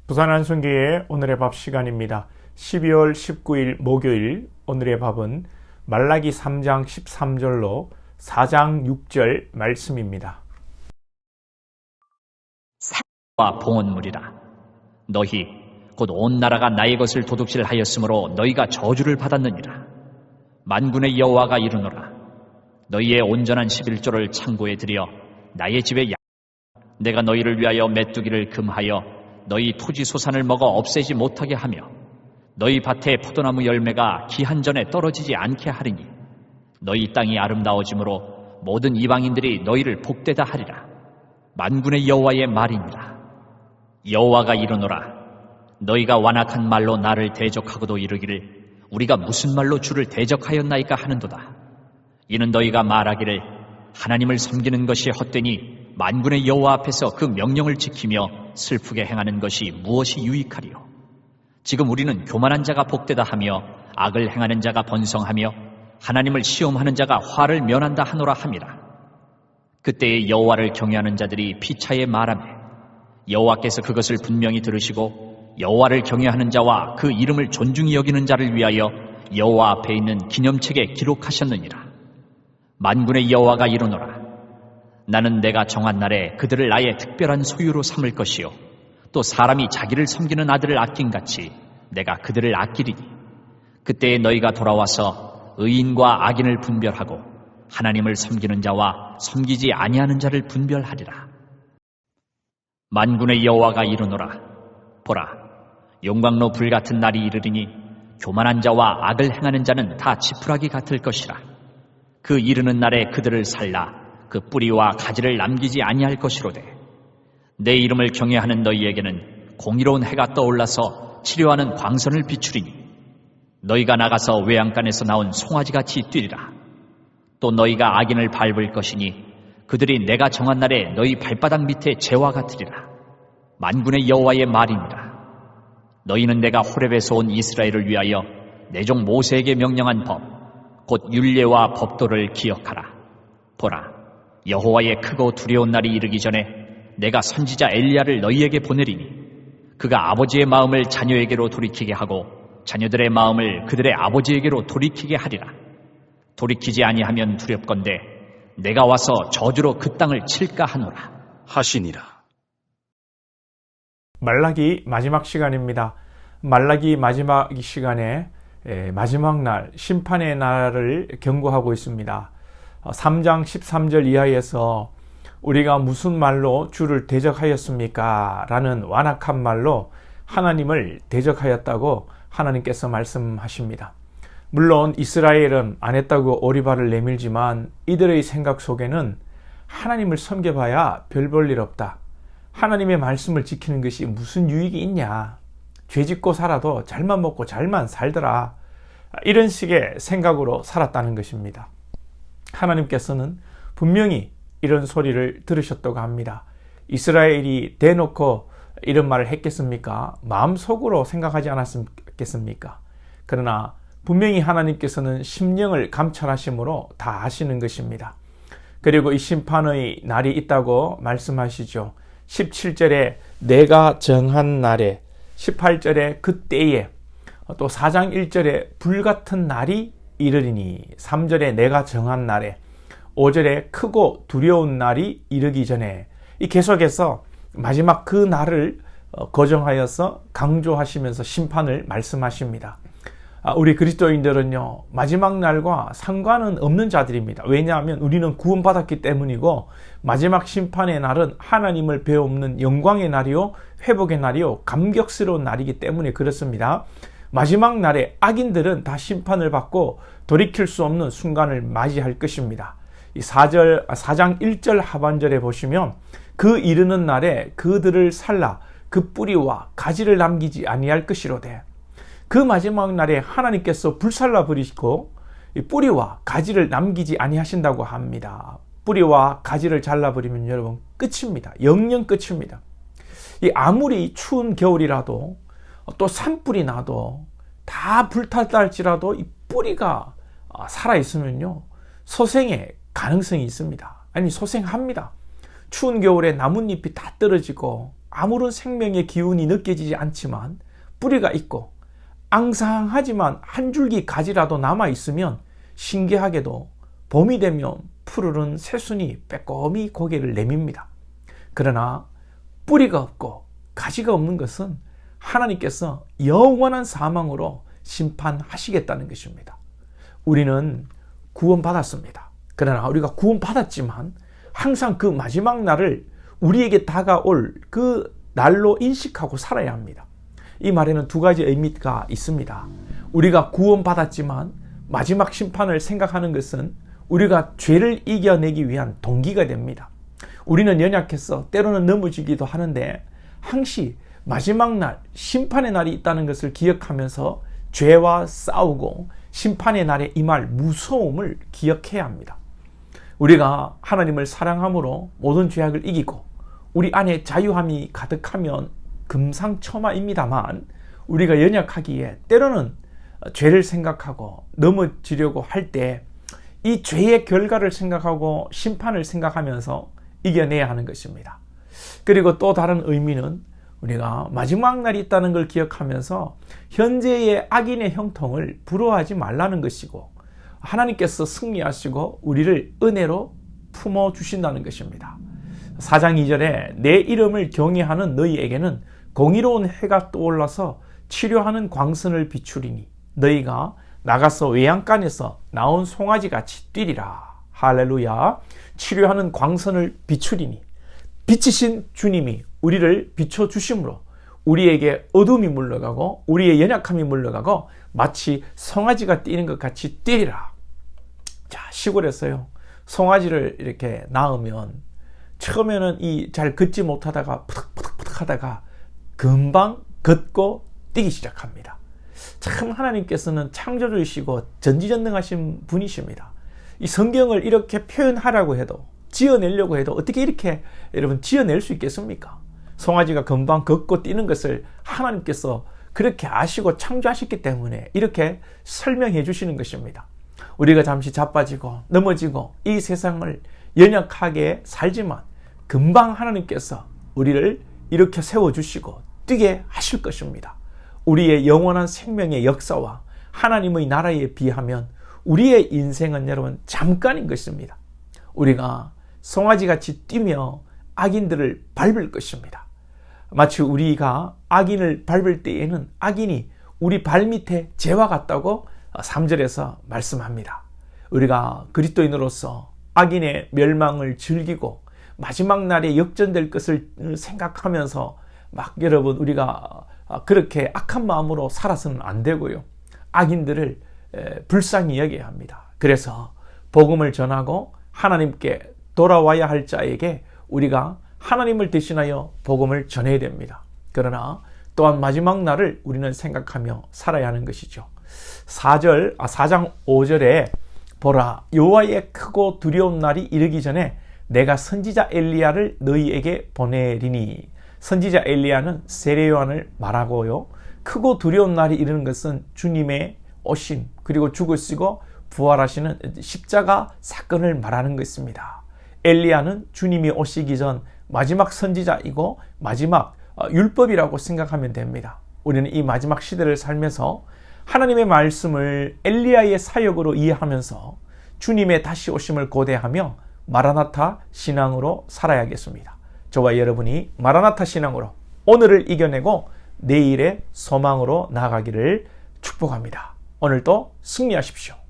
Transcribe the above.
부산 안성교회 오늘의 밥 시간입니다. 12월 19일 목요일 오늘의 밥은 말라기 3장 13절로 4장 6절 말씀입니다. 산과 봉헌물이라. 너희 곧 온 나라가 나의 것을 도둑질하였으므로 너희가 저주를 받았느니라. 만군의 여호와가 이르노라. 너희의 온전한 11조를 창고에 들여 나의 집에 내가 너희를 위하여 메뚜기를 금하여 너희 토지 소산을 먹어 없애지 못하게 하며 너희 밭에 포도나무 열매가 기한 전에 떨어지지 않게 하리니 너희 땅이 아름다워짐으로 모든 이방인들이 너희를 복되다 하리라. 만군의 여호와의 말이니라. 여호와가 이르노라. 너희가 완악한 말로 나를 대적하고도 이르기를 우리가 무슨 말로 주를 대적하였나이까 하는도다. 이는 너희가 말하기를 하나님을 섬기는 것이 헛되니 만군의 여호와 앞에서 그 명령을 지키며 슬프게 행하는 것이 무엇이 유익하리요. 지금 우리는 교만한 자가 복되다 하며 악을 행하는 자가 번성하며 하나님을 시험하는 자가 화를 면한다 하노라 함이라. 그때에 여호와를 경외하는 자들이 피차에 말하며 여호와께서 그것을 분명히 들으시고 여호와를 경외하는 자와 그 이름을 존중히 여기는 자를 위하여 여호와 앞에 있는 기념책에 기록하셨느니라. 만군의 여호와가 이르노라. 나는 내가 정한 날에 그들을 나의 특별한 소유로 삼을 것이요 또 사람이 자기를 섬기는 아들을 아낀같이 내가 그들을 아끼리니 그때에 너희가 돌아와서 의인과 악인을 분별하고 하나님을 섬기는 자와 섬기지 아니하는 자를 분별하리라. 만군의 여호와가 이르노라. 보라, 용광로 불같은 날이 이르리니 교만한 자와 악을 행하는 자는 다 지푸라기 같을 것이라. 그 이르는 날에 그들을 살라 그 뿌리와 가지를 남기지 아니할 것이로되 내 이름을 경외하는 너희에게는 공의로운 해가 떠올라서 치료하는 광선을 비추리니 너희가 나가서 외양간에서 나온 송아지같이 뛰리라. 또 너희가 악인을 밟을 것이니 그들이 내가 정한 날에 너희 발바닥 밑에 재와 같으리라. 만군의 여호와의 말이니라. 너희는 내가 호렙에서 온 이스라엘을 위하여 내 종 모세에게 명령한 법 곧 율례와 법도를 기억하라. 보라, 여호와의 크고 두려운 날이 이르기 전에 내가 선지자 엘리야를 너희에게 보내리니 그가 아버지의 마음을 자녀에게로 돌이키게 하고 자녀들의 마음을 그들의 아버지에게로 돌이키게 하리라. 돌이키지 아니하면 두렵건대 내가 와서 저주로 그 땅을 칠까 하노라 하시니라. 말라기 마지막 시간입니다. 말라기 마지막 시간에 마지막 날, 심판의 날을 경고하고 있습니다. 3장 13절 이하에서 우리가 무슨 말로 주를 대적하였습니까? 라는 완악한 말로 하나님을 대적하였다고 하나님께서 말씀하십니다. 물론 이스라엘은 안 했다고 오리발을 내밀지만 이들의 생각 속에는 하나님을 섬겨봐야 별 볼 일 없다. 하나님의 말씀을 지키는 것이 무슨 유익이 있냐. 죄 짓고 살아도 잘만 먹고 잘만 살더라. 이런 식의 생각으로 살았다는 것입니다. 하나님께서는 분명히 이런 소리를 들으셨다고 합니다. 이스라엘이 대놓고 이런 말을 했겠습니까? 마음속으로 생각하지 않았겠습니까? 그러나 분명히 하나님께서는 심령을 감찰하심으로 다 아시는 것입니다. 그리고 이 심판의 날이 있다고 말씀하시죠. 17절에 내가 정한 날에, 18절에 그때에, 또 4장 1절에 불같은 날이 이르리니, 3절에 내가 정한 날에, 5절에 크고 두려운 날이 이르기 전에, 이 계속해서 마지막 그 날을 거정하여서 강조하시면서 심판을 말씀하십니다. 우리 그리스도인들은요, 마지막 날과 상관은 없는 자들입니다. 왜냐하면 우리는 구원받았기 때문이고, 마지막 심판의 날은 하나님을 배움는 영광의 날이요, 회복의 날이요, 감격스러운 날이기 때문에 그렇습니다. 마지막 날에 악인들은 다 심판을 받고 돌이킬 수 없는 순간을 맞이할 것입니다. 이 4장 1절 하반절에 보시면 그 이르는 날에 그들을 살라 그 뿌리와 가지를 남기지 아니할 것이로되, 그 마지막 날에 하나님께서 불살라 버리시고 뿌리와 가지를 남기지 아니하신다고 합니다. 뿌리와 가지를 잘라버리면 여러분 끝입니다. 영영 끝입니다. 아무리 추운 겨울이라도 또 산불이 나도 다 불탔다 할지라도 이 뿌리가 살아있으면요 소생의 가능성이 있습니다. 아니 소생합니다. 추운 겨울에 나뭇잎이 다 떨어지고 아무런 생명의 기운이 느껴지지 않지만 뿌리가 있고 앙상하지만 한 줄기 가지라도 남아있으면 신기하게도 봄이 되면 푸르른 새순이 빼꼼히 고개를 내밉니다. 그러나 뿌리가 없고 가지가 없는 것은 하나님께서 영원한 사망으로 심판하시겠다는 것입니다. 우리는 구원받았습니다. 그러나 우리가 구원받았지만 항상 그 마지막 날을 우리에게 다가올 그 날로 인식하고 살아야 합니다. 이 말에는 두 가지 의미가 있습니다. 우리가 구원받았지만 마지막 심판을 생각하는 것은 우리가 죄를 이겨내기 위한 동기가 됩니다. 우리는 연약해서 때로는 넘어지기도 하는데 항시 마지막 날, 심판의 날이 있다는 것을 기억하면서 죄와 싸우고 심판의 날에 임할 무서움을 기억해야 합니다. 우리가 하나님을 사랑함으로 모든 죄악을 이기고 우리 안에 자유함이 가득하면 금상첨화입니다만 우리가 연약하기에 때로는 죄를 생각하고 넘어지려고 할 때 이 죄의 결과를 생각하고 심판을 생각하면서 이겨내야 하는 것입니다. 그리고 또 다른 의미는 우리가 마지막 날이 있다는 걸 기억하면서 현재의 악인의 형통을 부러워하지 말라는 것이고 하나님께서 승리하시고 우리를 은혜로 품어주신다는 것입니다. 4장 2절에 내 이름을 경외하는 너희에게는 공의로운 해가 떠올라서 치료하는 광선을 비추리니 너희가 나가서 외양간에서 나온 송아지같이 뛰리라. 할렐루야. 치료하는 광선을 비추리니 빛이신 주님이 우리를 비춰주심으로 우리에게 어둠이 물러가고 우리의 연약함이 물러가고 마치 송아지가 뛰는 것 같이 뛰리라. 자, 시골에서요 송아지를 이렇게 낳으면 처음에는 잘 걷지 못하다가 푸덕푸덕 하다가 금방 걷고 뛰기 시작합니다. 참 하나님께서는 창조주이시고 전지전능하신 분이십니다. 이 성경을 이렇게 표현하라고 해도 지어내려고 해도 어떻게 이렇게 여러분 지어낼 수 있겠습니까? 송아지가 금방 걷고 뛰는 것을 하나님께서 그렇게 아시고 창조하셨기 때문에 이렇게 설명해 주시는 것입니다. 우리가 잠시 자빠지고 넘어지고 이 세상을 연약하게 살지만 금방 하나님께서 우리를 이렇게 세워주시고 뛰게 하실 것입니다. 우리의 영원한 생명의 역사와 하나님의 나라에 비하면 우리의 인생은 여러분 잠깐인 것입니다. 우리가 송아지같이 뛰며 악인들을 밟을 것입니다. 마치 우리가 악인을 밟을 때에는 악인이 우리 발밑에 재와 같다고 3절에서 말씀합니다. 우리가 그리스도인으로서 악인의 멸망을 즐기고 마지막 날에 역전될 것을 생각하면서 막 여러분 우리가 그렇게 악한 마음으로 살아서는 안 되고요. 악인들을 불쌍히 여겨야 합니다. 그래서 복음을 전하고 하나님께 돌아와야 할 자에게 우리가 하나님을 대신하여 복음을 전해야 됩니다. 그러나 또한 마지막 날을 우리는 생각하며 살아야 하는 것이죠. 4장 5절에 보라 여호와의 크고 두려운 날이 이르기 전에 내가 선지자 엘리야를 너희에게 보내리니. 선지자 엘리야는 세례 요한을 말하고요. 크고 두려운 날이 이르는 것은 주님의 오심 그리고 죽으시고 부활하시는 십자가 사건을 말하는 것입니다. 엘리야는 주님이 오시기 전 마지막 선지자이고 마지막 율법이라고 생각하면 됩니다. 우리는 이 마지막 시대를 살면서 하나님의 말씀을 엘리야의 사역으로 이해하면서 주님의 다시 오심을 고대하며 마라나타 신앙으로 살아야겠습니다. 저와 여러분이 마라나타 신앙으로 오늘을 이겨내고 내일의 소망으로 나아가기를 축복합니다. 오늘도 승리하십시오.